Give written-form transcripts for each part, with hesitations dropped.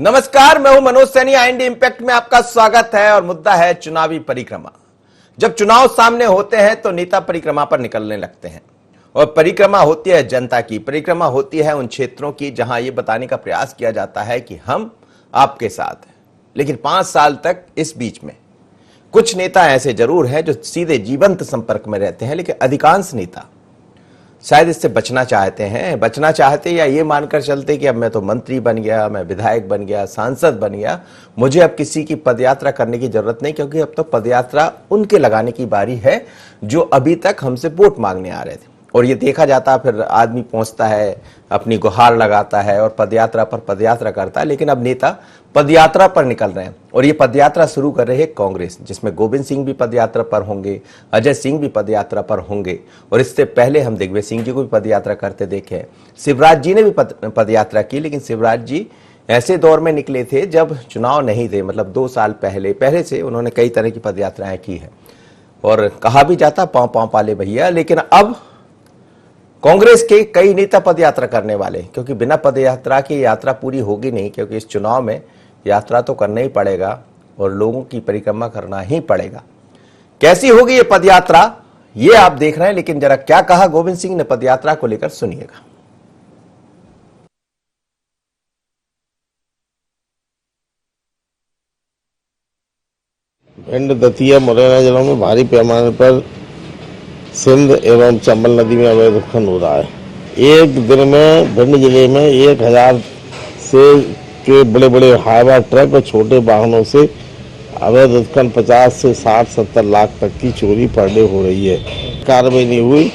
नमस्कार, मैं हूं मनोज सैनी। आईएनडी इंपैक्ट में आपका स्वागत है और मुद्दा है चुनावी परिक्रमा। जब चुनाव सामने होते हैं तो नेता परिक्रमा पर निकलने लगते हैं और परिक्रमा होती है जनता की, परिक्रमा होती है उन क्षेत्रों की जहां ये बताने का प्रयास किया जाता है कि हम आपके साथ हैं। लेकिन 5 साल तक इस बीच में कुछ नेता ऐसे जरूर हैं जो सीधे जीवंत संपर्क में रहते हैं, लेकिन अधिकांश नेता शायद इससे बचना चाहते या ये मानकर चलते कि अब मैं तो मंत्री बन गया, मैं विधायक बन गया, सांसद बन गया, मुझे अब किसी की पदयात्रा करने की जरूरत नहीं, क्योंकि अब तो पदयात्रा उनके लगाने की बारी है जो अभी तक हमसे वोट मांगने आ रहे थे। और ये देखा जाता है, फिर आदमी पहुंचता है, अपनी गुहार लगाता है और पदयात्रा पर पदयात्रा करता है। लेकिन अब नेता पदयात्रा पर निकल रहे हैं और ये पदयात्रा शुरू कर रही है कांग्रेस, जिसमें गोविंद सिंह भी पदयात्रा पर होंगे, अजय सिंह भी पदयात्रा पर होंगे और इससे पहले हम दिग्विजय सिंह जी को भी पदयात्रा करते देखे। शिवराज जी ने भी पदयात्रा की, लेकिन शिवराज जी ऐसे दौर में निकले थे जब चुनाव नहीं थे, मतलब 2 साल पहले से उन्होंने कई तरह की पदयात्राएं की है और कहा भी जाता पांव पांव पाले भैया। लेकिन अब कांग्रेस के कई नेता पदयात्रा करने वाले, क्योंकि बिना पदयात्रा की यात्रा पूरी होगी नहीं, क्योंकि इस चुनाव में यात्रा तो करना ही पड़ेगा और लोगों की परिक्रमा करना ही पड़ेगा। कैसी होगी ये पदयात्रा, ये आप देख रहे हैं। लेकिन जरा क्या कहा गोविंद सिंह ने पदयात्रा को लेकर, सुनिएगा। भिंड, दतिया, मुरैना जिलों में भारी पैमाने पर सिंध एवं चंबल नदी में अवैध उत्खनन हो रहा है। एक दिन में भिंड जिले में 1000 से के बड़े बड़े हाईवा ट्रक और छोटे वाहनों से अवैध उत्खनन 50 से 60-70 लाख तक की चोरी पर डे हो रही है। कार्रवाई नहीं हुई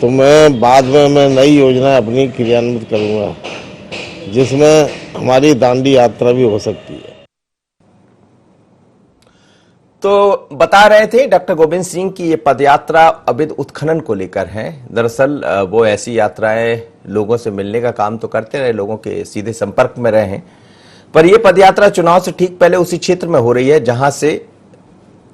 तो मैं बाद में नई योजना अपनी क्रियान्वित करूंगा, जिसमें हमारी दांडी यात्रा भी हो सकती है। तो बता रहे थे डॉक्टर गोविंद सिंह की ये पदयात्रा अवैध उत्खनन को लेकर है। दरअसल वो ऐसी यात्राएं लोगों से मिलने का काम तो करते रहे, लोगों के सीधे संपर्क में रहे हैं, पर यह पदयात्रा चुनाव से ठीक पहले उसी क्षेत्र में हो रही है जहां से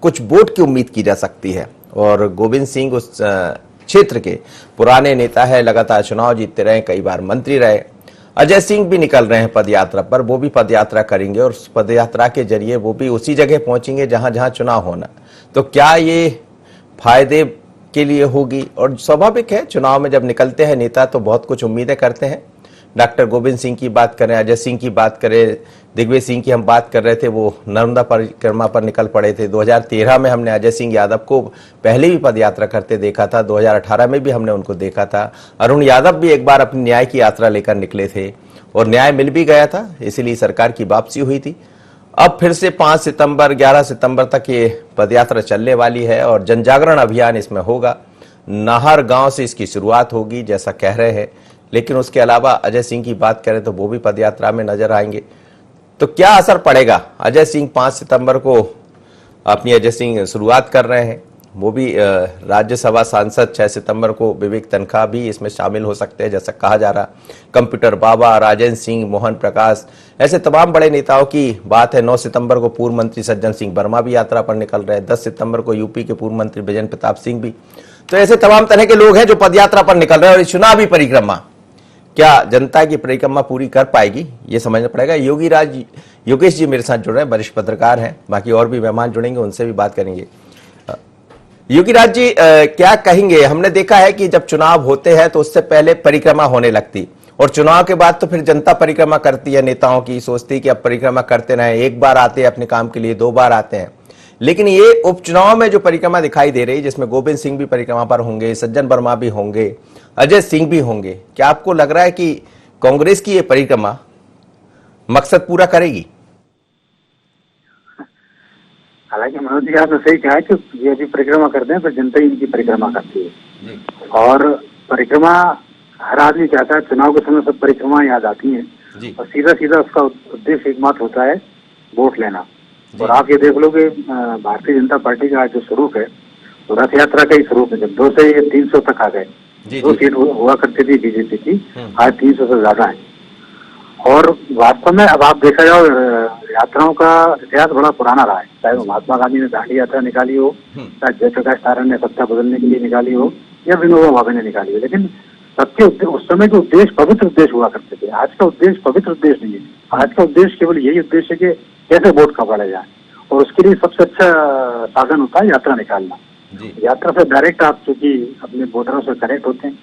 कुछ वोट की उम्मीद की जा सकती है। और गोविंद सिंह उस क्षेत्र के पुराने नेता है, लगातार चुनाव जीतते रहे, कई बार मंत्री रहे। अजय सिंह भी निकल रहे हैं पदयात्रा पर, वो भी पदयात्रा करेंगे और उस पदयात्रा के जरिए वो भी उसी जगह पहुंचेंगे जहां जहां चुनाव होना। तो क्या ये फायदे के लिए होगी? और स्वाभाविक है, चुनाव में जब निकलते हैं नेता तो बहुत कुछ उम्मीदें करते हैं। डॉक्टर गोविंद सिंह की बात करें, अजय सिंह की बात करें, दिग्विजय सिंह की हम बात कर रहे थे, वो नर्मदा परिक्रमा पर निकल पड़े थे। 2013 में हमने अजय सिंह यादव को पहले भी पदयात्रा करते देखा था, 2018 में भी हमने उनको देखा था। अरुण यादव भी एक बार अपनी न्याय की यात्रा लेकर निकले थे और न्याय मिल भी गया था, इसीलिए सरकार की वापसी हुई थी। अब फिर से 5 सितंबर 11 सितंबर तक ये पदयात्रा चलने वाली है और जन जागरण अभियान इसमें होगा। नाहर गांव से इसकी शुरुआत होगी जैसा कह रहे हैं, लेकिन उसके अलावा अजय सिंह की बात करें तो वो भी पदयात्रा में नजर आएंगे। तो क्या असर पड़ेगा? अजय सिंह 5 सितंबर को अपनी अजय सिंह शुरुआत कर रहे हैं, वो भी राज्यसभा सांसद 6 सितंबर को विवेक तनखा भी इसमें शामिल हो सकते हैं जैसा कहा जा रहा। कंप्यूटर बाबा, राजेंद्र सिंह, मोहन प्रकाश, ऐसे तमाम बड़े नेताओं की बात है। 9 सितंबर को पूर्व मंत्री सज्जन सिंह वर्मा भी यात्रा पर निकल रहे हैं। 10 सितंबर को यूपी के पूर्व मंत्री विजेंद्र प्रताप सिंह भी। तो ऐसे तमाम तरह के लोग हैं जो पदयात्रा पर निकल रहे हैं। और चुनावी परिक्रमा क्या जनता की परिक्रमा पूरी कर पाएगी, ये समझना पड़ेगा। योगेश जी मेरे साथ जुड़ रहे हैं, वरिष्ठ पत्रकार हैं, बाकी और भी मेहमान जुड़ेंगे, उनसे भी बात करेंगे। योगीराज जी, क्या कहेंगे? हमने देखा है कि जब चुनाव होते हैं तो उससे पहले परिक्रमा होने लगती और चुनाव के बाद तो फिर जनता परिक्रमा करती है नेताओं की, सोचती है कि अब परिक्रमा करते रहें। एक बार आते हैं अपने काम के लिए, 2 बार आते हैं। लेकिन ये उपचुनाव में जो परिक्रमा दिखाई दे रही है, जिसमें गोविंद सिंह भी परिक्रमा पर होंगे, सज्जन वर्मा भी होंगे, अजय सिंह भी होंगे, क्या आपको लग रहा है कि कांग्रेस की ये परिक्रमा मकसद पूरा करेगी? हालांकि मनोज जी आपने सही कहा कि ये भी परिक्रमा करते हैं, पर जनता ही इनकी परिक्रमा करती है। और परिक्रमा हर आदमी चाहता है, चुनाव के समय सब परिक्रमा याद आती हैं और सीधा सीधा उसका उद्देश्य एकमात्र होता है वोट लेना। और आप ये देख लो कि भारतीय जनता पार्टी का जो स्वरूप है तो रथ यात्रा का ही स्वरूप है। जब 2 से 300 तक आ गए, 2 सीट हुआ करती थी बीजेपी की, आज 300 से ज्यादा है। और वास्तव में अब आप देखा जाओ, यात्राओं का इतिहास बड़ा पुराना रहा है, चाहे वो महात्मा गांधी ने दांडी यात्रा निकाली हो, चाहे जयप्रकाश नारायण ने सत्ता बदलने के लिए निकाली हो, या विनोबा भावे ने निकाली हो। लेकिन सबके उस समय के उद्देश्य पवित्र उद्देश्य हुआ करते थे। आज का उद्देश्य पवित्र उद्देश्य नहीं है। आज का उद्देश्य केवल यही उद्देश्य है कि कैसे वोट कमाया जाए, और उसके लिए सबसे अच्छा साधन होता है यात्रा निकालना। यात्रा से डायरेक्ट आप चूंकि अपने वोटरों से कनेक्ट होते हैं,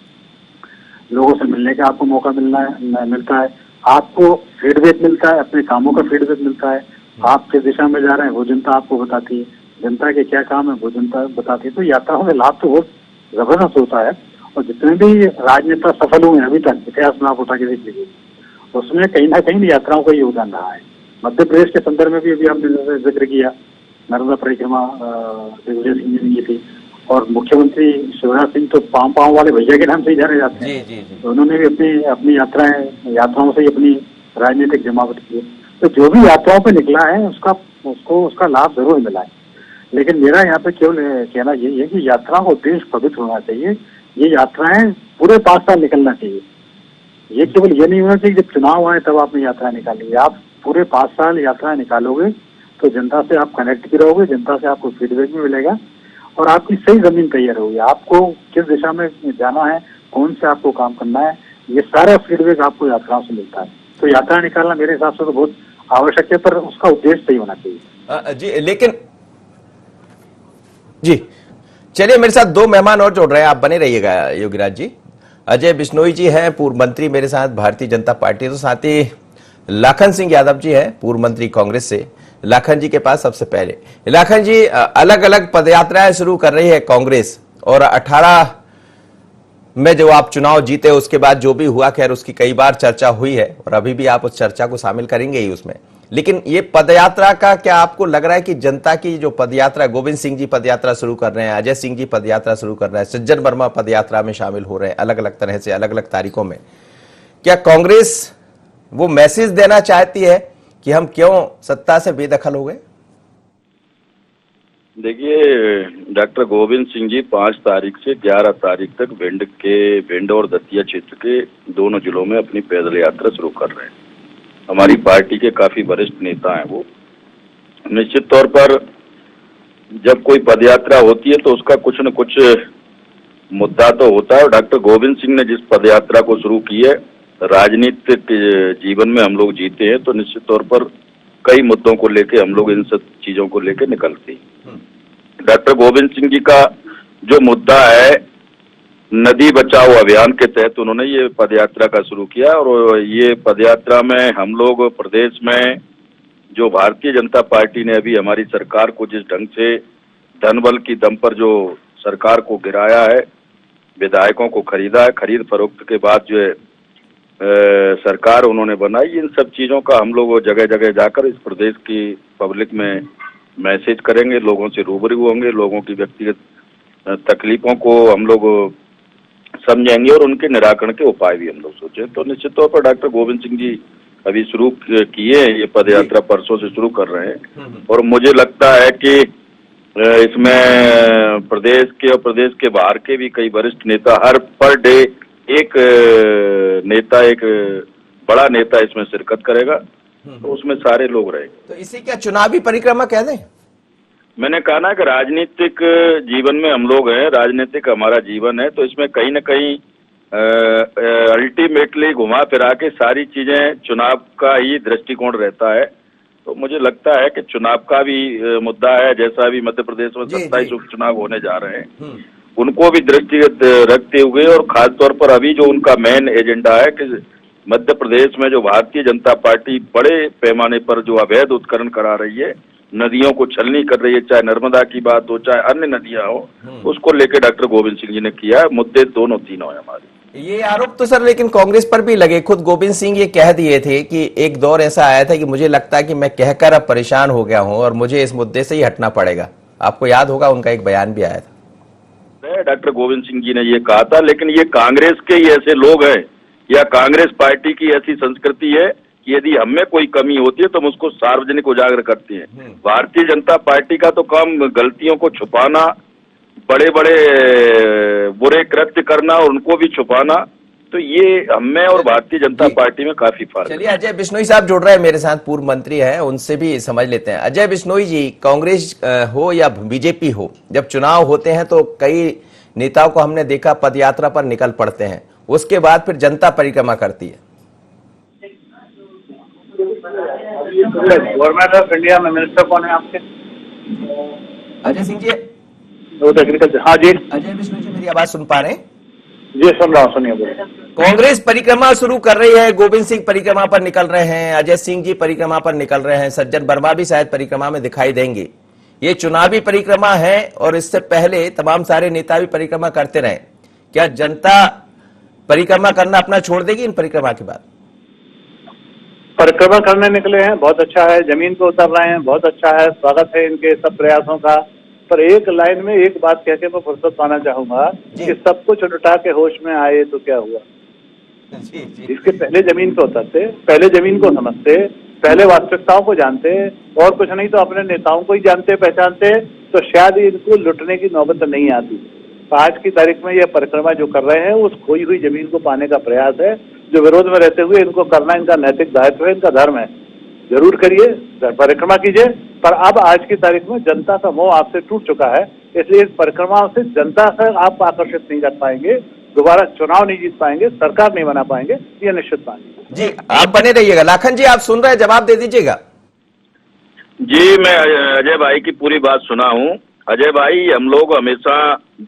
लोगों से मिलने का आपको मौका मिलता है, आपको फीडबैक मिलता है, अपने कामों का फीडबैक मिलता है, आप किस दिशा में जा रहे हैं वो जनता आपको बताती है, जनता के क्या काम है वो जनता बताती है। तो यात्राओं में लाभ तो बहुत जबरदस्त होता है, और जितने भी राजनेता सफल हुए अभी तक इतिहास में आप उठा के देख लीजिए, उसमें कहीं ना कहीं यात्राओं का योगदान रहा है। मध्य प्रदेश के संदर्भ में भी अभी आपने जिक्र किया, नर्मदा परिक्रमा दिग्विजय सिंह जी ने की थी, और मुख्यमंत्री शिवराज सिंह तो पाँव वाले भैया के नाम से ही जाने जाते हैं। जी। तो उन्होंने भी अपनी यात्राओं से ही अपनी राजनीतिक जमावट की। तो जो भी यात्राओं पे निकला है उसका लाभ जरूर मिला है। लेकिन मेरा यहाँ पे केवल कहना यही है कि यात्रा का उद्देश्य पवित्र होना चाहिए। ये यात्राएं पूरे 5 साल निकलना चाहिए। ये केवल ये नहीं होना चाहिए जब चुनाव आए तब आपने यात्रा निकाली। आप पूरे 5 साल यात्राएं निकालोगे तो जनता से आप कनेक्ट भी रहोगे, जनता से आपको फीडबैक भी मिलेगा, और आपकी सही जमीन तैयार होगी। आपको किस दिशा में जाना है, कौन से आपको काम करना है, ये सारा फीडबैक आपको यात्राओं से मिलता है। तो यात्रा निकालना मेरे हिसाब से तो बहुत आवश्यक है, पर उसका उद्देश्य सही होना चाहिए। जी, लेकिन जी चलिए, मेरे साथ 2 मेहमान और जुड़ रहे हैं, आप बने रहिएगा योगीराज जी। अजय बिश्नोई जी हैं, पूर्व मंत्री मेरे साथ भारतीय जनता पार्टी, तो साथ ही लाखन सिंह यादव जी हैं, पूर्व मंत्री कांग्रेस से। लाखन जी के पास सबसे पहले, लाखन जी, अलग अलग पदयात्राएं शुरू कर रही है कांग्रेस, और 18 में जो आप चुनाव जीते उसके बाद जो भी हुआ, खैर उसकी कई बार चर्चा हुई है, और अभी भी आप उस चर्चा को शामिल करेंगे ही उसमें। लेकिन ये पदयात्रा का क्या आपको लग रहा है कि जनता की जो पदयात्रा, गोविंद सिंह जी पदयात्रा शुरू कर रहे हैं, अजय सिंह जी पदयात्रा शुरू कर रहे हैं, सज्जन वर्मा पदयात्रा में शामिल हो रहे हैं, अलग अलग तरह से अलग अलग तारीखों में, क्या कांग्रेस वो मैसेज देना चाहती है कि हम क्यों सत्ता से बेदखल हो गए? देखिए, डॉक्टर गोविंद सिंह जी 5 तारीख से 11 तारीख तक भिंड और दतिया क्षेत्र के दोनों जिलों में अपनी पैदल यात्रा शुरू कर रहे हैं। हमारी पार्टी के काफी वरिष्ठ नेता हैं वो। निश्चित तौर पर जब कोई पदयात्रा होती है तो उसका कुछ न कुछ मुद्दा तो होता है, और डॉक्टर गोविंद सिंह ने जिस पदयात्रा को शुरू की है, राजनीतिक जीवन में हम लोग जीते हैं तो निश्चित तौर पर कई मुद्दों को लेके हम लोग इन सब चीजों को लेके निकलते हैं। डॉक्टर गोविंद सिंह जी का जो मुद्दा है, नदी बचाओ अभियान के तहत उन्होंने ये पदयात्रा का शुरू किया, और ये पदयात्रा में हम लोग प्रदेश में जो भारतीय जनता पार्टी ने अभी हमारी सरकार को जिस ढंग से धनबल की दम पर जो सरकार को गिराया है, विधायकों को खरीदा है, खरीद फरोख्त के बाद जो है सरकार उन्होंने बनाई, इन सब चीजों का हम लोग जगह जगह जाकर इस प्रदेश की पब्लिक में मैसेज करेंगे, लोगों से रूबरू होंगे, लोगों की व्यक्तिगत तकलीफों को हम लोग समझेंगे और उनके निराकरण के उपाय भी हम लोग सोचे। तो निश्चित तौर पर डॉक्टर गोविंद सिंह जी अभी शुरू किए, ये पदयात्रा परसों से शुरू कर रहे हैं, और मुझे लगता है कि इसमें प्रदेश के और प्रदेश के बाहर के भी कई वरिष्ठ नेता, हर पर डे एक नेता, एक बड़ा नेता इसमें शिरकत करेगा, तो उसमें सारे लोग रहेंगे। तो इसी क्या चुनावी परिक्रमा कह दें? मैंने कहा ना कि राजनीतिक जीवन में हम लोग हैं, राजनीतिक हमारा जीवन है, तो इसमें कहीं न कहीं अल्टीमेटली घुमा फिरा के सारी चीजें चुनाव का ही दृष्टिकोण रहता है। तो मुझे लगता है कि चुनाव का भी मुद्दा है, जैसा अभी मध्य प्रदेश में 27 उपचुनाव होने जा रहे हैं, उनको भी दृष्टिगत रखते हुए, और खासतौर पर अभी जो उनका मेन एजेंडा है कि मध्य प्रदेश में जो भारतीय जनता पार्टी बड़े पैमाने पर जो अवैध उत्खनन करा रही है, नदियों को छलनी कर रही है, चाहे नर्मदा की बात हो चाहे अन्य नदियां हो, उसको लेकर डॉक्टर गोविंद सिंह जी ने किया है। मुद्दे तीनों है हमारे। ये आरोप तो सर लेकिन कांग्रेस पर भी लगे। खुद गोविंद सिंह ये कह दिए थे कि एक दौर ऐसा आया था कि मुझे लगता है कि मैं कहकर अब परेशान हो गया हूं और मुझे इस मुद्दे से ही हटना पड़ेगा। आपको याद होगा उनका एक बयान भी आया था। डॉक्टर गोविंद सिंह जी ने ये कहा था, लेकिन ये कांग्रेस के ही ऐसे लोग हैं या कांग्रेस पार्टी की ऐसी संस्कृति है कि यदि हमें कोई कमी होती है तो हम उसको सार्वजनिक उजागर करते हैं। भारतीय जनता पार्टी का तो काम गलतियों को छुपाना, बड़े बड़े बुरे कृत्य करना और उनको भी छुपाना, तो ये हमें और भारतीय जनता पार्टी में काफी फर्क है। चलिए, अजय बिश्नोई साहब जुड़ रहे हैं मेरे साथ, पूर्व मंत्री हैं, उनसे भी समझ लेते हैं। अजय बिश्नोई जी, कांग्रेस हो या बीजेपी हो, जब चुनाव होते हैं तो कई नेताओं को हमने देखा पदयात्रा पर निकल पड़ते हैं उसके बाद फिर जनता परिक्रमा करती है। गवर्नमेंट ऑफ इंडिया में मिनिस्टर कौन है आपके? अजय सिंह जी, एग्रीकल्चर। हाँ जी, अजय विष्णु जी, मेरी आवाज सुन पा रहे हैं? जी सुन रहा हूँ, सुनिए बोलिए। कांग्रेस परिक्रमा शुरू कर रही है, गोविंद सिंह परिक्रमा पर निकल रहे हैं, अजय सिंह जी परिक्रमा पर निकल रहे हैं, सज्जन वर्मा भी शायद परिक्रमा में दिखाई देंगे। ये चुनावी परिक्रमा है और इससे पहले तमाम सारे नेता भी परिक्रमा करते रहे। क्या जनता परिक्रमा करना अपना छोड़ देगी इन परिक्रमा के बाद? परिक्रमा करने निकले हैं, बहुत अच्छा है। जमीन पे उतर रहे हैं, बहुत अच्छा है। स्वागत है इनके सब प्रयासों का। पर एक लाइन में एक बात कह के मैं फुर्सत पाना चाहूंगा कि सब कुछ लुटा के होश में आए तो क्या हुआ। इसके पहले जमीन पे उतरते, पहले जमीन को समझते, पहले वास्तविकताओं को जानते, और कुछ नहीं तो अपने नेताओं को ही जानते पहचानते, तो शायद इनको लुटने की नौबत नहीं आती। तो आज की तारीख में यह परिक्रमा जो कर रहे हैं उस खोई हुई जमीन को पाने का प्रयास है, जो विरोध में रहते हुए इनको करना इनका नैतिक दायित्व है, इनका धर्म है। जरूर करिए, परिक्रमा कीजिए, पर अब आज की तारीख में जनता का मोह आपसे टूट चुका है, इसलिए इस परिक्रमा से जनता से आप आकर्षित नहीं कर पाएंगे, दोबारा चुनाव नहीं जीत पाएंगे, सरकार नहीं बना पाएंगे, ये निश्चित बात है। जी आप बने रहिएगा। लाखन जी आप सुन रहे हैं, जवाब दे दीजिएगा। जी मैं अजय भाई की पूरी बात सुना हूँ। अजय भाई, हम लोग हमेशा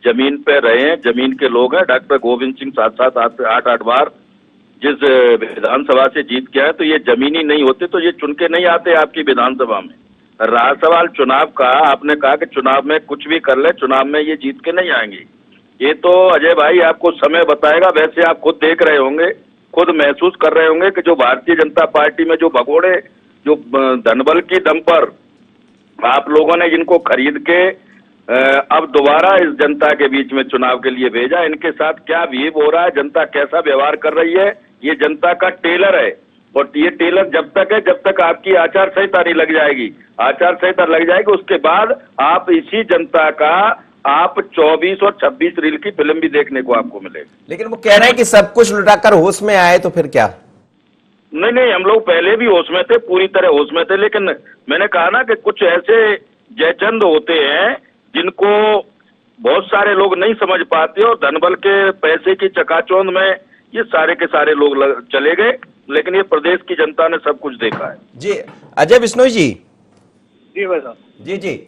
जमीन पे रहे हैं, जमीन के लोग हैं। डॉक्टर गोविंद सिंह 7-8 बार जिस विधानसभा से जीत के आए, तो ये जमीनी नहीं होते तो ये चुन के नहीं आते आपकी विधानसभा में। रहा सवाल चुनाव का, आपने कहा कि चुनाव में कुछ भी कर ले, चुनाव में ये जीत के नहीं आएंगे। ये तो अजय भाई आपको समय बताएगा। वैसे आप खुद देख रहे होंगे, खुद महसूस कर रहे होंगे कि जो भारतीय जनता पार्टी में जो भगोड़े, जो धनबल की दम पर आप लोगों ने जिनको खरीद के अब दोबारा इस जनता के बीच में चुनाव के लिए भेजा, इनके साथ क्या बिहेव हो रहा है, जनता कैसा व्यवहार कर रही है, ये जनता का टेलर है। और ये टेलर जब तक है, जब तक आपकी आचार संहिता नहीं लग जाएगी, आचार संहिता लग जाएगी, उसके बाद आप इसी जनता का आप 24 और 26 रील की फिल्म भी देखने को आपको मिलेगी। लेकिन वो कह रहे हैं कि सब कुछ लुटाकर होश में आए तो फिर क्या? नहीं, हम लोग पहले भी होश में थे, पूरी तरह होश में थे, लेकिन मैंने कहा ना कि कुछ ऐसे जयचंद होते हैं जिनको बहुत सारे लोग नहीं समझ पाते, और धनबल के पैसे की चकाचौंध में ये सारे के सारे लोग चले गए, लेकिन ये प्रदेश की जनता ने सब कुछ देखा है। जी अजय विष्णु जी। जी भाई साहब। जी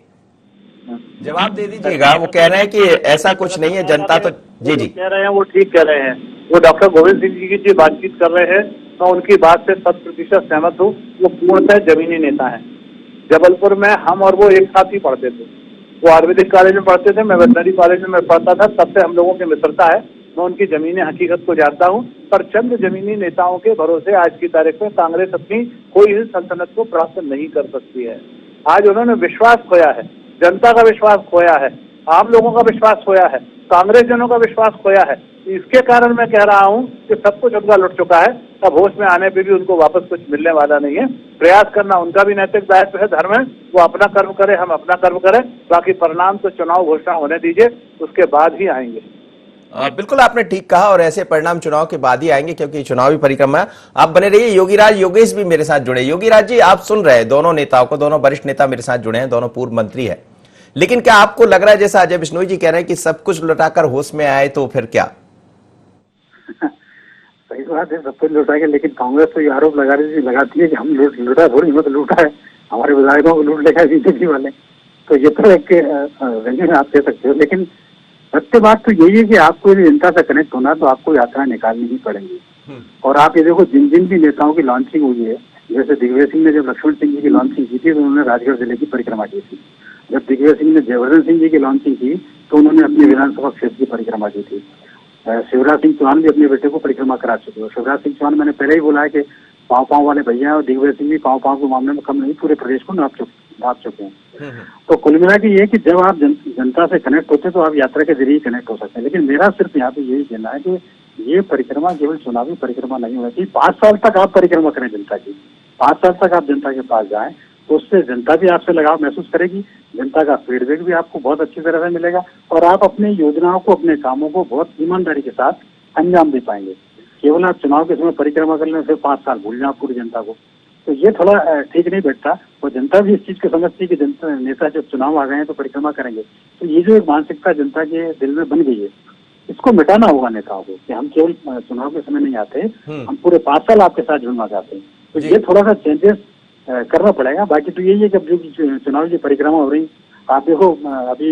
जवाब दे दीजिएगा। वो कह रहे हैं कि ऐसा कुछ नहीं है, जनता तो जी कह रहे हैं, वो ठीक कह रहे हैं। वो डॉक्टर गोविंद सिंह जी की जो बातचीत कर रहे हैं, मैं उनकी बात से 100% सहमत हूँ। वो पूर्णतः जमीनी नेता है। जबलपुर में हम और वो एक साथ ही पढ़ते थे। वो आयुर्वेदिक कॉलेज में पढ़ते थे, मैं वेटनरी कॉलेज में पढ़ता था, तब से हम लोगों की मित्रता है। मैं उनकी जमीनी हकीकत को जानता हूँ। पर चंद जमीनी नेताओं के भरोसे आज की तारीख में कांग्रेस अपनी कोई भी सल्तनत को प्राप्त नहीं कर सकती है। आज उन्होंने विश्वास खोया है, जनता का विश्वास खोया है, आम लोगों का विश्वास खोया है, कांग्रेस जनों का विश्वास खोया है। इसके कारण मैं कह रहा हूं कि सब कुछ उनका लुट चुका है। अब होश में आने पे भी उनको वापस कुछ मिलने वाला नहीं है। प्रयास करना उनका भी नैतिक दायित्व है, धर्म है। वो अपना कर्म करे, हम अपना कर्म करें। बाकी परिणाम तो चुनाव घोषणा होने दीजिए, उसके बाद ही आएंगे। बिल्कुल आपने ठीक कहा, और ऐसे परिणाम चुनाव के बाद ही आएंगे, क्योंकि चुनावी परिक्रमा। आप बने रहिए। योगीराज योगेश भी मेरे साथ जुड़े। योगीराज जी आप सुन रहे हैं दोनों नेताओं को, दोनों वरिष्ठ नेता मेरे साथ जुड़े हैं, दोनों पूर्व मंत्री है। लेकिन क्या आपको लग रहा है, जैसा अजय विष्णु जी कह रहे हैं कि सब कुछ लुटाकर होश में आए तो फिर क्या? सही बात है, सब कुछ लुटा के, लेकिन कांग्रेस तो ये आरोप लगाती है कि हम लुटा थोड़ी, मतलब लूटा है, हमारे विधायकों को लूट लेगा बीजेपी वाले। तो ये तो एक व्यंजन आप दे सकते हो, लेकिन सत्य बात तो यही है कि आपको यदि जनता से कनेक्ट होना तो आपको यात्रा निकालनी ही पड़ेगी। और आप ये देखो, जिन जिन भी नेताओं की लॉन्चिंग हुई है, जैसे दिग्विजय सिंह ने जब लक्ष्मण सिंह जी की लॉन्चिंग की थी तो उन्होंने राजगढ़ जिले की परिक्रमा की थी। जब दिग्विजय सिंह ने जयवर्धन सिंह जी की लॉन्चिंग की तो उन्होंने अपनी विधानसभा क्षेत्र की परिक्रमा की थी। शिवराज सिंह चौहान भी अपने बेटे को परिक्रमा करा चुके हैं। शिवराज सिंह चौहान, मैंने पहले ही बोला है कि पाँव वाले भैया, और दिग्विजय सिंह भी पाँव के मामले में कम नहीं, पूरे प्रदेश को नाप चुके हैं। तो कुल मिला के ये कि जब आप जनता से कनेक्ट होते हैं तो आप यात्रा के जरिए कनेक्ट हो सकते हैं। लेकिन मेरा सिर्फ यहाँ पे यही कहना है कि ये परिक्रमा केवल चुनावी परिक्रमा नहीं होना चाहिए। 5 साल तक आप परिक्रमा करें जनता की, 5 साल तक आप जनता के पास जाएं, तो उससे जनता भी आपसे लगाव महसूस करेगी, जनता का फीडबैक भी आपको बहुत अच्छी तरह से मिलेगा, और आप अपनी योजनाओं को, अपने कामों को बहुत ईमानदारी के साथ अंजाम दे पाएंगे। केवल आप चुनाव के समय परिक्रमा कर लें, फिर 5 साल भूल जाए पूरी जनता को, तो ये थोड़ा ठीक नहीं बैठता। और जनता भी इस चीज को समझती है कि जनता नेता जब चुनाव आ गए हैं तो परिक्रमा करेंगे। तो ये जो एक मानसिकता जनता के दिल में बन गई है, इसको मिटाना होगा नेताओं को कि हम केवल चुनाव के समय नहीं आते, हम पूरे 5 साल आपके साथ जुड़ना चाहते हैं। तो ये थोड़ा सा चेंजेस करना पड़ेगा। बाकी तो यही है कि अब जो चुनाव की परिक्रमा हो रही, आप देखो अभी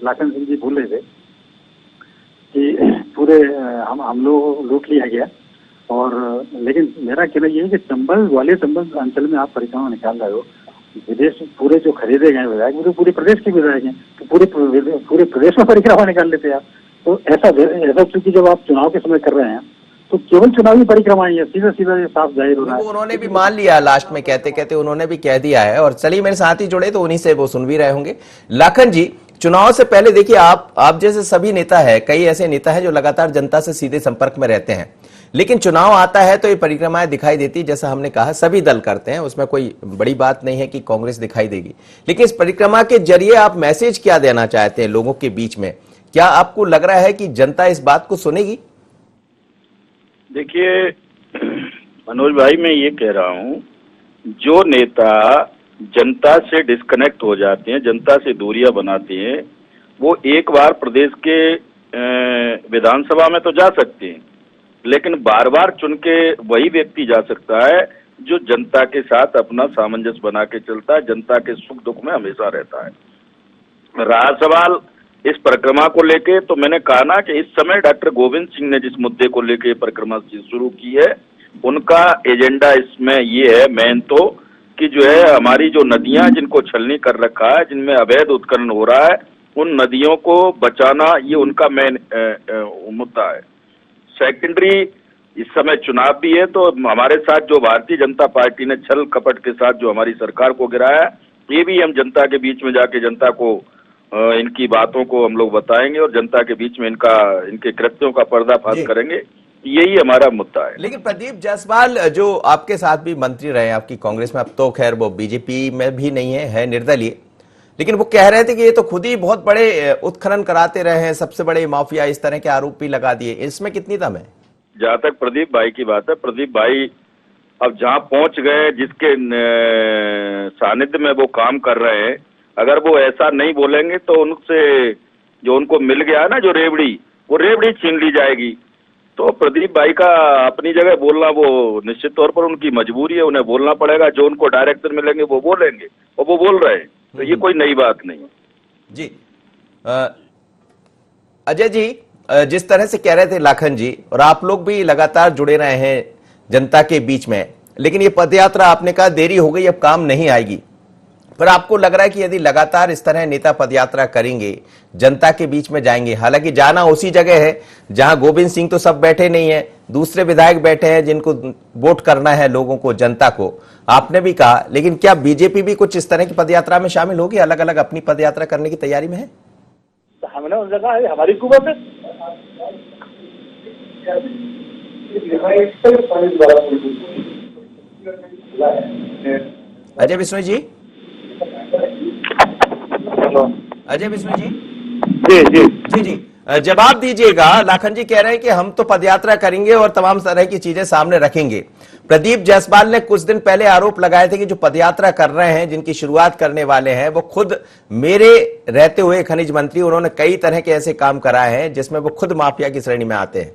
लाखन सिंह जी बोल रहे थे कि पूरे हम लोग लूट लिया गया, और लेकिन मेरा कहना ये है कि चंबल ग्वालियर चंबल अंचल में आप परिक्रमा निकाल रहे हो, विदेश पूरे जो खरीदे गए विधायक वो तो पूरे प्रदेश के विधायक हैं, तो पूरे प्रदेश में परिक्रमा निकाल लेते आप। तो ऐसा चूंकि जब आप चुनाव के समय कर रहे हैं तो केवल चुनावी परिक्रमा ही है, सीधा सीधा ये साफ जाहिर हो रहा है। उन्होंने भी मान लिया लास्ट में, कहते कहते उन्होंने भी कह दिया है। और चलिए मेरे साथ ही जुड़े तो उन्हीं से वो सुन भी रहे होंगे। लाखन जी, चुनाव से पहले देखिए आप जैसे सभी नेता है, कई ऐसे नेता हैं जो लगातार जनता से सीधे संपर्क में रहते हैं, लेकिन चुनाव आता है तो ये परिक्रमाएं दिखाई देती, जैसा हमने कहा सभी दल करते हैं, उसमें कोई बड़ी बात नहीं है कि कांग्रेस दिखाई देगी। लेकिन इस परिक्रमा के जरिए आप मैसेज क्या देना चाहते हैं लोगों के बीच में? क्या आपको लग रहा है कि जनता इस बात को सुनेगी? देखिए मनोज भाई, मैं ये कह रहा हूँ, जो नेता जनता से डिस्कनेक्ट हो जाते हैं, जनता से दूरियां बनाते हैं, वो एक बार प्रदेश के विधानसभा में तो जा सकते हैं, लेकिन बार बार चुन के वही व्यक्ति जा सकता है जो जनता के साथ अपना सामंजस्य बना के चलता है, जनता के सुख दुख में हमेशा रहता है। रहा सवाल इस परिक्रमा को लेके, तो मैंने कहा ना कि इस समय डॉक्टर गोविंद सिंह ने जिस मुद्दे को लेके परिक्रमा शुरू की है, उनका एजेंडा इसमें ये है मेन तो कि जो है हमारी जो नदियां जिनको छलनी कर रखा है, जिनमें अवैध उत्खनन हो रहा है, उन नदियों को बचाना, ये उनका मेन मुद्दा है। सेकेंडरी, इस समय चुनाव भी है, तो हमारे साथ जो भारतीय जनता पार्टी ने छल कपट के साथ जो हमारी सरकार को गिराया, ये भी हम जनता के बीच में जाके जनता को इनकी बातों को हम लोग बताएंगे और जनता के बीच में इनके कृत्यों का पर्दाफाश करेंगे। यही हमारा मुद्दा है। लेकिन प्रदीप जायसवाल जो आपके साथ भी मंत्री रहे आपकी कांग्रेस में, अब तो खैर वो बीजेपी में भी नहीं है निर्दलीय, लेकिन वो कह रहे थे कि ये तो खुद ही बहुत बड़े उत्खनन कराते रहे हैं, सबसे बड़े माफिया, इस तरह के आरोप भी लगा दिए। इसमें कितनी दम है? जहां तक प्रदीप भाई की बात है, प्रदीप भाई अब जहां पहुंच गए, जिसके सानिध्य में वो काम कर रहे हैं, अगर वो ऐसा नहीं बोलेंगे तो उनसे जो उनको मिल गया है ना जो रेवड़ी, वो रेवड़ी छीन ली जाएगी। तो प्रदीप भाई का अपनी जगह बोलना वो निश्चित तौर पर उनकी मजबूरी है, उन्हें बोलना पड़ेगा, जो उनको डायरेक्टर मिलेंगे वो बोलेंगे, और वो बोल रहे हैं, तो ये कोई नई बात नहीं जी। अजय जी, जिस तरह से कह रहे थे लाखन जी, और आप लोग भी लगातार जुड़े रहे हैं जनता के बीच में, लेकिन ये पदयात्रा आपने कहा देरी हो गई, अब काम नहीं आएगी, पर आपको लग रहा है कि यदि लगातार इस तरह नेता पदयात्रा करेंगे, जनता के बीच में जाएंगे, हालांकि जाना उसी जगह है जहां गोविंद सिंह तो सब बैठे नहीं है, दूसरे विधायक बैठे हैं जिनको वोट करना है लोगों को, जनता को, आपने भी कहा, लेकिन क्या बीजेपी भी कुछ इस तरह की पदयात्रा में शामिल होगी, अलग अलग अपनी पदयात्रा करने की तैयारी में है? हमने उन जगह हमारी कुबा में अजय बिश्नोई जी, अजय बिश्नोई जी, जी जी जी जी, जवाब दीजिएगा। लाखन जी कह रहे हैं कि हम तो पदयात्रा करेंगे और तमाम तरह की चीजें सामने रखेंगे। प्रदीप जायसवाल ने कुछ दिन पहले आरोप लगाए थे कि जो पदयात्रा कर रहे हैं, जिनकी शुरुआत करने वाले हैं, वो खुद मेरे रहते हुए खनिज मंत्री, उन्होंने कई तरह के ऐसे काम कराए हैं जिसमें वो खुद माफिया की श्रेणी में आते हैं।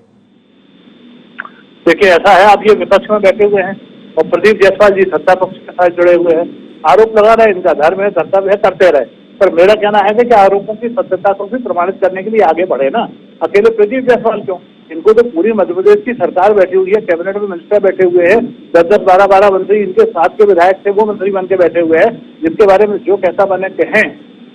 देखिए ऐसा है, आप ये विपक्ष में बैठे हुए हैं और प्रदीप जायसवाल जी सत्ता पक्ष के साथ जुड़े हुए हैं, आरोप लगा रहे हैं, इनका धर्म है, कर्तव्य है, करते रहे, पर मेरा कहना है कि आरोपों की सत्यता को भी प्रमाणित करने के लिए आगे बढ़े ना। अकेले प्रदीप जायसवाल क्यों, इनको तो पूरी मध्य प्रदेश की सरकार बैठी हुई है, कैबिनेट में मिनिस्टर बैठे हुए हैं, 10-10, 12-12 मंत्री इनके साथ के विधायक थे, वो मंत्री बन के बैठे हुए हैं, जिनके बारे में जो कैसा बने कहें,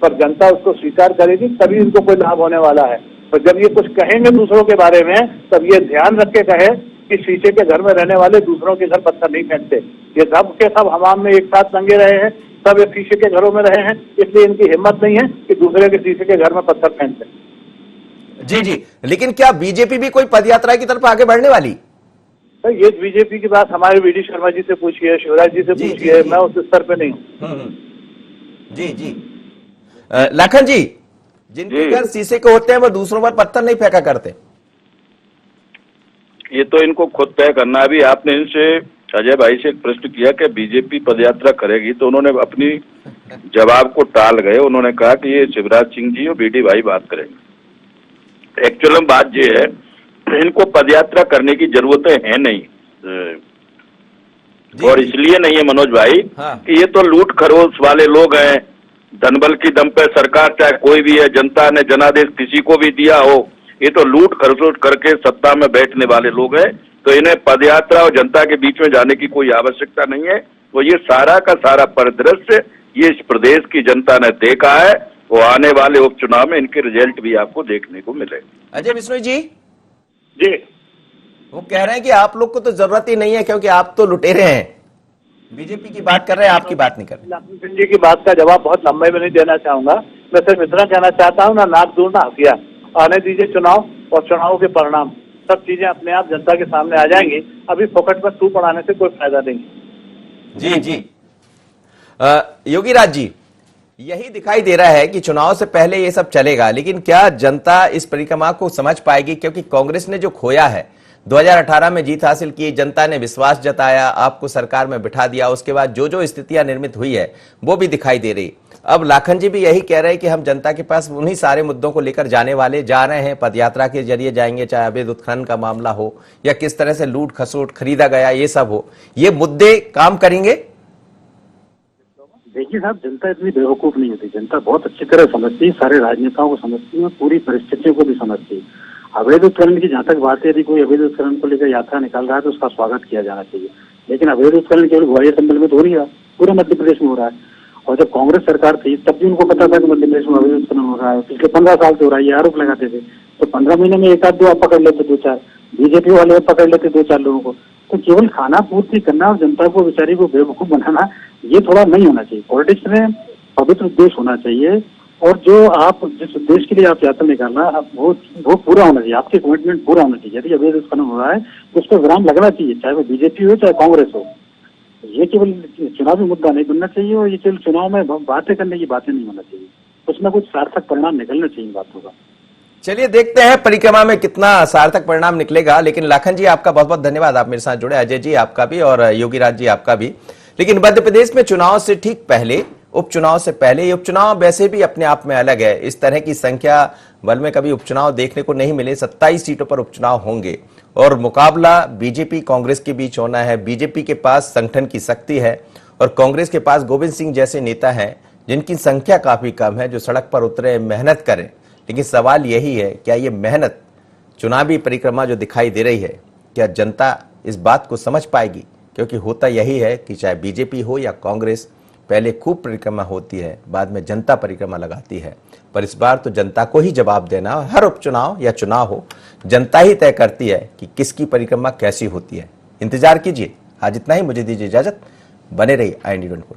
पर जनता उसको स्वीकार करेगी, तभी इनको कोई लाभ होने वाला है। पर जब ये कुछ कहेंगे दूसरों के बारे में, तब ये ध्यान रख के कहे कि शीशे के घर में रहने वाले दूसरों के घर पत्थर नहीं फेंकते। ये सब के सब हमाम में एक साथ लंगे रहे हैं, सब एक शीशे के घरों में रहे हैं, इसलिए इनकी हिम्मत नहीं है कि दूसरे के शीशे के घर में पत्थर फेंकते। जी जी, लेकिन क्या बीजेपी भी कोई पदयात्रा की तरफ आगे बढ़ने वाली? तो ये बीजेपी की बात हमारे वीडी शर्मा जी से पूछिए, शिवराज जी से पूछिए, मैं उस स्तर पे नहीं हूँ। जी जी, लाखन जी, जिनके घर शीशे के होते हैं वो दूसरों पर पत्थर नहीं फेंका करते। ये तो इनको खुद तय करना। अभी आपने इनसे, अजय भाई से एक प्रश्न किया कि बीजेपी पदयात्रा करेगी, तो उन्होंने अपनी जवाब को टाल गए, उन्होंने कहा कि ये शिवराज सिंह जी और बीडी भाई बात करेंगे। एक्चुअल में बात ये है, इनको पदयात्रा करने की जरूरतें हैं नहीं, और इसलिए नहीं है मनोज भाई, हाँ। कि ये तो लूट खरोच वाले लोग हैं, धनबल की दम पे सरकार चाहे कोई भी है, जनता ने जनादेश किसी को भी दिया हो, ये तो लूट खरोच करके सत्ता में बैठने वाले लोग हैं। तो इन्हें पदयात्रा और जनता के बीच में जाने की कोई आवश्यकता नहीं है। वो ये सारा का सारा परिदृश्य ये इस प्रदेश की जनता ने देखा है, वो आने वाले उपचुनाव में इनके रिजल्ट भी आपको देखने को मिले। अजय बिश्नोई जी, जी वो कह रहे हैं कि आप लोग को तो जरूरत ही नहीं है क्योंकि आप तो लुटेरे हैं। बीजेपी की बात कर रहे हैं, आपकी बात नहीं कर रहे। लखन सिंह जी की बात का जवाब बहुत लंबे में नहीं देना चाहूंगा। मैं सिर्फ इतना कहना चाहता हूँ, ना नाक दूर ना हथिया, आने दीजिए चुनाव, और चुनाव के परिणाम सब चीजें अपने आप जनता के सामने आ जाएंगी। अभी फोकट में सूप पड़ाने से कोई फायदा नहीं। जी जी, योगी राज जी, यही दिखाई दे रहा है कि चुनाव से पहले ये सब चलेगा, लेकिन क्या जनता इस परिक्रमा को समझ पाएगी? क्योंकि कांग्रेस ने जो खोया है, 2018 में जीत हासिल की, जनता ने विश्वास जताया, आपको सरकार में बिठा दिया, उसके बाद जो जो स्थितियां निर्मित हुई है वो भी दिखाई दे रही। अब लाखन जी भी यही कह रहे हैं कि हम जनता के पास उन्हीं सारे मुद्दों को लेकर जा रहे हैं, पदयात्रा के जरिए जाएंगे, चाहे अवैध उत्खनन का मामला हो या किस तरह से लूट खसोट खरीदा गया, ये सब हो, ये मुद्दे काम करेंगे। देखिए साहब, जनता इतनी बेवकूफ नहीं होती, जनता बहुत अच्छी तरह समझती है, सारे राजनेताओं को समझती है, पूरी परिस्थितियों को भी समझती है। अवैध उत्खनन की जहां तक बात है, यदि कोई अवैध उत्खनन को लेकर यात्रा निकाल रहा है तो उसका स्वागत किया जाना चाहिए, लेकिन अवैध उत्खनन केवल ग्वालियर संभल में तो हो रही है, पूरे मध्य प्रदेश में हो रहा है। और जब कांग्रेस सरकार थी तब भी उनको पता था कि मध्य प्रदेश में अवैध उत्खनन हो रहा है, पिछले 15 साल से हो रहा है, ये आरोप लगाते थे। तो 15 महीने में एक आध दो आप पकड़ लेते, 2-4 बीजेपी वाले पकड़ लेते 2-4 लोगों को। तो केवल खाना पूर्ति करना और जनता को बेचारी को बेवकूफ बनाना, ये थोड़ा नहीं होना चाहिए। पॉलिटिक्स में पवित्र उद्देश्य होना चाहिए, और जो आप जिस उद्देश्य के लिए आप यात्रा निकालना, वो पूरा होना चाहिए, आपके कमिटमेंट पूरा होना चाहिए। यदि अवैध उत्खनन हो रहा है तो उस पर विराम लगना चाहिए, चाहे वो बीजेपी हो चाहे कांग्रेस हो। ये केवल चुनावी मुद्दा नहीं बनना चाहिए, और ये केवल चुनाव में बातें करने की बातें नहीं होना चाहिए, उसमें कुछ सार्थक परिणाम निकलना चाहिए बातों का। चलिए देखते हैं परिक्रमा में कितना सार्थक परिणाम निकलेगा। लेकिन लाखन जी, आपका बहुत बहुत धन्यवाद, आप मेरे साथ जुड़े। अजय जी आपका भी, और योगी राज जी आपका भी। लेकिन मध्य प्रदेश में चुनाव से ठीक पहले, उपचुनाव से पहले, ये उपचुनाव वैसे भी अपने आप में अलग है। इस तरह की संख्या बल में कभी उपचुनाव देखने को नहीं मिले। 27 सीटों पर उपचुनाव होंगे और मुकाबला बीजेपी कांग्रेस के बीच होना है। बीजेपी के पास संगठन की शक्ति है और कांग्रेस के पास गोविंद सिंह जैसे नेता हैं जिनकी संख्या काफी कम है, जो सड़क पर उतरे, मेहनत करें। लेकिन सवाल यही है, क्या ये मेहनत, चुनावी परिक्रमा जो दिखाई दे रही है, क्या जनता इस बात को समझ पाएगी? क्योंकि होता यही है कि चाहे बीजेपी हो या कांग्रेस, पहले खूब परिक्रमा होती है, बाद में जनता परिक्रमा लगाती है। पर इस बार तो जनता को ही जवाब देना, हर उपचुनाव या चुनाव हो, जनता ही तय करती है कि किसकी परिक्रमा कैसी होती है। इंतजार कीजिए। आज इतना ही, मुझे दीजिए इजाजत। बने रहिए IND 24।